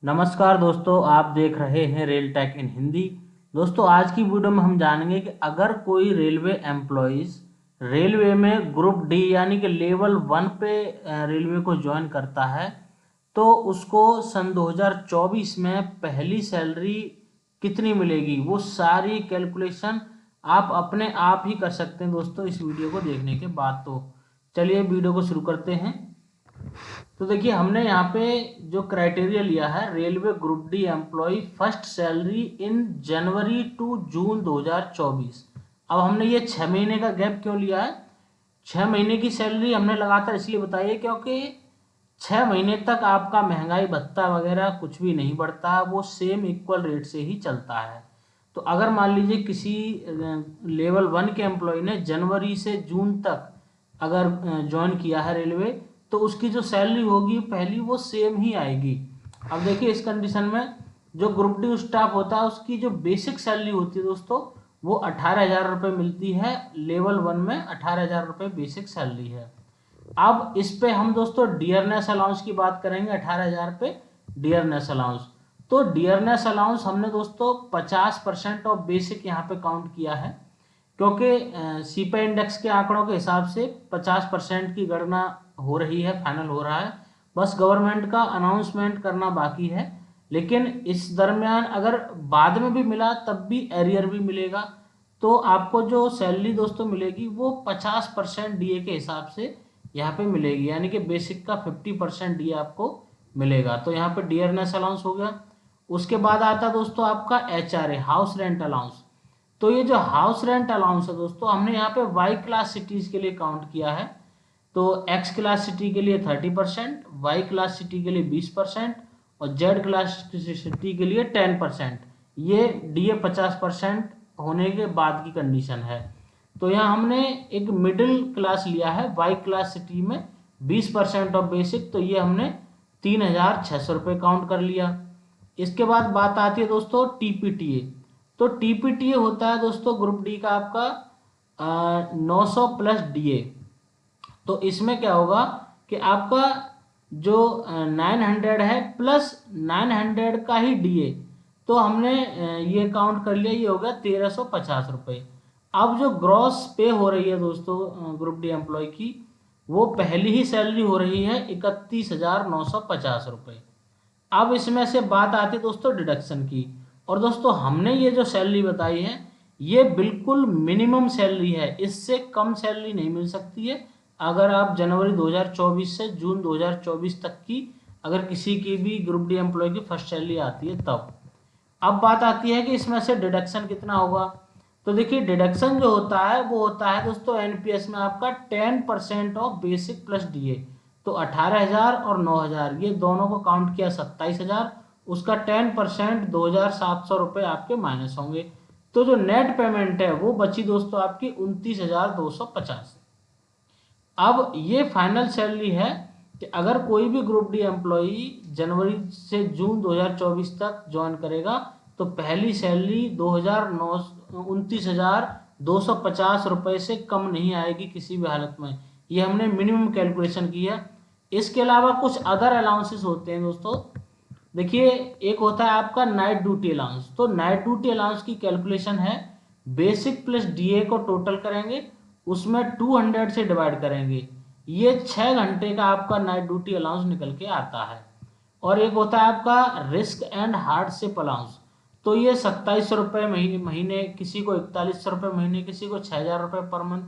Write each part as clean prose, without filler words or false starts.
नमस्कार दोस्तों, आप देख रहे हैं रेल टेक इन हिंदी। दोस्तों, आज की वीडियो में हम जानेंगे कि अगर कोई रेलवे एम्प्लॉइज रेलवे में ग्रुप डी यानी कि लेवल 1 पे रेलवे को ज्वाइन करता है तो उसको सन 2024 में पहली सैलरी कितनी मिलेगी, वो सारी कैलकुलेशन आप अपने आप ही कर सकते हैं दोस्तों इस वीडियो को देखने के बाद। तो चलिए वीडियो को शुरू करते हैं। तो देखिए, हमने यहाँ पे जो क्राइटेरिया लिया है, railway group D employ first salary in January to June 2024। अब हमने ये 6 महीने का गैप क्यों लिया है? 6 महीने की सैलरी हमने लगातार इसलिए बताई है क्योंकि 6 महीने तक आपका महंगाई भत्ता वगैरह कुछ भी नहीं बढ़ता है, वो सेम इक्वल रेट से ही चलता है। तो अगर मान लीजिए किसी लेवल 1 के एम्प्लॉय ने जनवरी से जून तक अगर ज्वाइन किया है रेलवे, तो उसकी जो सैलरी होगी पहली वो सेम ही आएगी। अब देखिए, इस कंडीशन में जो ग्रुप डी स्टाफ होता है उसकी जो बेसिक सैलरी होती है दोस्तों, वो 18,000 रुपये मिलती है। लेवल 1 में 18,000 रुपये बेसिक सैलरी है। अब इस पे हम दोस्तों डियरनेस अलाउंस की बात करेंगे। 18,000 पे डियरनेस अलाउंस, तो डियरनेस अलाउंस हमने दोस्तों 50% ऑफ बेसिक यहाँ पे काउंट किया है, क्योंकि सीपी इंडेक्स के आंकड़ों के हिसाब से 50% की गणना हो रही है, फाइनल हो रहा है। बस गवर्नमेंट का अनाउंसमेंट करना बाकी है। लेकिन इस दरमियान अगर बाद में भी मिला तब भी एरियर भी मिलेगा। तो आपको जो सैलरी दोस्तों मिलेगी वो 50% डीए के हिसाब से यहाँ पे मिलेगी, यानी कि बेसिक का 50% डीए आपको मिलेगा। तो यहाँ पे डियरनेस अलाउंस हो गया। उसके बाद आता है दोस्तों आपका एचआरए, हाउस रेंट अलाउंस। तो ये जो हाउस रेंट अलाउंस है दोस्तों, हमने यहाँ पे वाई क्लास सिटीज के लिए काउंट किया है। तो एक्स क्लास सिटी के लिए 30%, वाई क्लास सिटी के लिए 20% और जेड क्लास सिटी के लिए 10%। ये डीए 50% होने के बाद की कंडीशन है। तो यहाँ हमने एक मिडिल क्लास लिया है, वाई क्लास सिटी में 20% ऑफ बेसिक, तो ये हमने 3,600 रुपये काउंट कर लिया। इसके बाद बात आती है दोस्तों टीपीटीए। तो टीपीटीए होता है दोस्तों ग्रुप डी का आपका 900 प्लस डीए। तो इसमें क्या होगा कि आपका जो 900 है प्लस 900 का ही डीए, तो हमने ये काउंट कर लिया, ये हो गया 1,350 रुपये। अब जो ग्रॉस पे हो रही है दोस्तों ग्रुप डी एम्प्लॉय की, वो पहली ही सैलरी हो रही है 31,950 रुपये। अब इसमें से बात आती है दोस्तों डिडक्शन की। और दोस्तों, हमने ये जो सैलरी बताई है ये बिल्कुल मिनिमम सैलरी है, इससे कम सैलरी नहीं मिल सकती है। अगर आप जनवरी 2024 से जून 2024 तक की अगर किसी की भी ग्रुप डी एम्प्लॉय की फर्स्ट सैलरी आती है तब। अब बात आती है कि इसमें से डिडक्शन कितना होगा। तो देखिए, डिडक्शन जो होता है वो होता है दोस्तों एनपीएस में आपका 10% ऑफ बेसिक प्लस डीए। तो 18,000 और 9,000 ये दोनों को काउंट किया 27,000, उसका 10% 2,700 रुपये आपके माइनस होंगे। तो जो नेट पेमेंट है वो बची दोस्तों आपकी 29,250। अब ये फाइनल सैलरी है कि अगर कोई भी ग्रुप डी एम्प्लॉई जनवरी से जून 2024 तक ज्वाइन करेगा तो पहली सैलरी 29,250 रुपये से कम नहीं आएगी किसी भी हालत में। ये हमने मिनिमम कैलकुलेशन की है। इसके अलावा कुछ अदर अलाउंसेस होते हैं दोस्तों। देखिए, एक होता है आपका नाइट ड्यूटी अलाउंस। तो नाइट ड्यूटी अलाउंस की कैलकुलेशन है, बेसिक प्लस डीए को टोटल करेंगे, उसमें 200 से डिवाइड करेंगे, ये 6 घंटे का आपका नाइट ड्यूटी अलाउंस निकल के आता है। और एक होता है आपका रिस्क एंड हार्डशिप अलाउंस। तो ये 2700 रुपये महीने, किसी को 4100 रुपये महीने, किसी को 6,000 रुपये पर मंथ,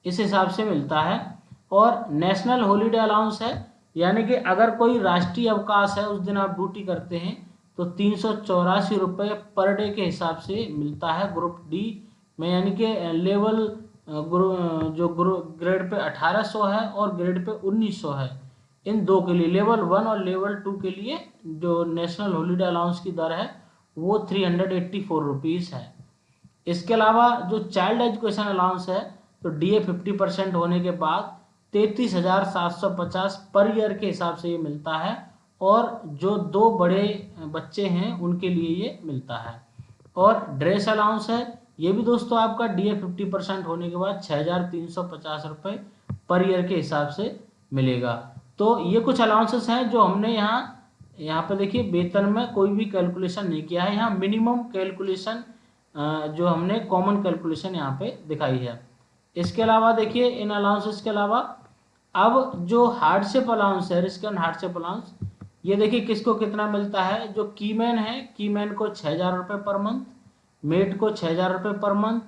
इस हिसाब से मिलता है। और नेशनल हॉलीडे अलाउंस है, यानी कि अगर कोई राष्ट्रीय अवकाश है उस दिन आप ड्यूटी करते हैं तो 384 रुपये पर डे के हिसाब से मिलता है ग्रुप डी में। यानी कि लेवल जो ग्रेड पे 1800 है और ग्रेड पे 1900 है, इन दो के लिए, लेवल 1 और लेवल 2 के लिए जो नेशनल हॉलीडे अलाउंस की दर है वो 384 रुपीज़ है। इसके अलावा जो चाइल्ड एजुकेशन अलाउंस है, तो डीए 50% होने के बाद 33,750 पर ईयर के हिसाब से ये मिलता है। और जो 2 बड़े बच्चे हैं उनके लिए ये मिलता है। और ड्रेस अलाउंस है, ये भी दोस्तों आपका डीए 50% होने के बाद 6,350 रुपये पर ईयर के हिसाब से मिलेगा। तो ये कुछ अलाउंसेस हैं जो हमने यहाँ यहाँ पे देखिए वेतन में कोई भी कैलकुलेशन नहीं किया है, यहाँ मिनिमम कैलकुलेशन जो हमने कॉमन कैलकुलेशन यहाँ पे दिखाई है। इसके अलावा देखिए इन अलाउंसेस के अलावा अब जो हार्डशिप अलाउंस है, रिस्क एंड हार्डशिप अलाउंस, ये देखिए किसको कितना मिलता है। जो कीमैन है, कीमैन को 6,000 रुपये पर मंथ, मेट को 6,000 रुपये पर मंथ,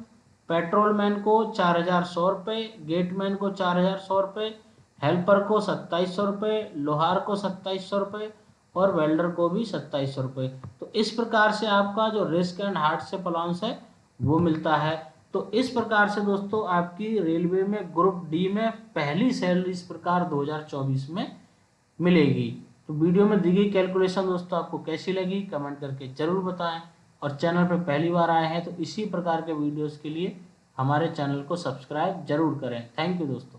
पेट्रोलमैन को 4,100 रुपये, गेटमैन को 4,100 रुपये, हेल्पर को 2,700 रुपये, लोहार को 2,700 रुपये और वेल्डर को भी 2,700 रुपये। तो इस प्रकार से आपका जो रिस्क एंड हार्डशिप अलाउंस है वो मिलता है। तो इस प्रकार से दोस्तों आपकी रेलवे में ग्रुप डी में पहली सैलरी इस प्रकार 2024 में मिलेगी। तो वीडियो में दी गई कैलकुलेशन दोस्तों आपको कैसी लगी कमेंट करके जरूर बताएं, और चैनल पर पहली बार आए हैं तो इसी प्रकार के वीडियोस के लिए हमारे चैनल को सब्सक्राइब जरूर करें। थैंक यू दोस्तों।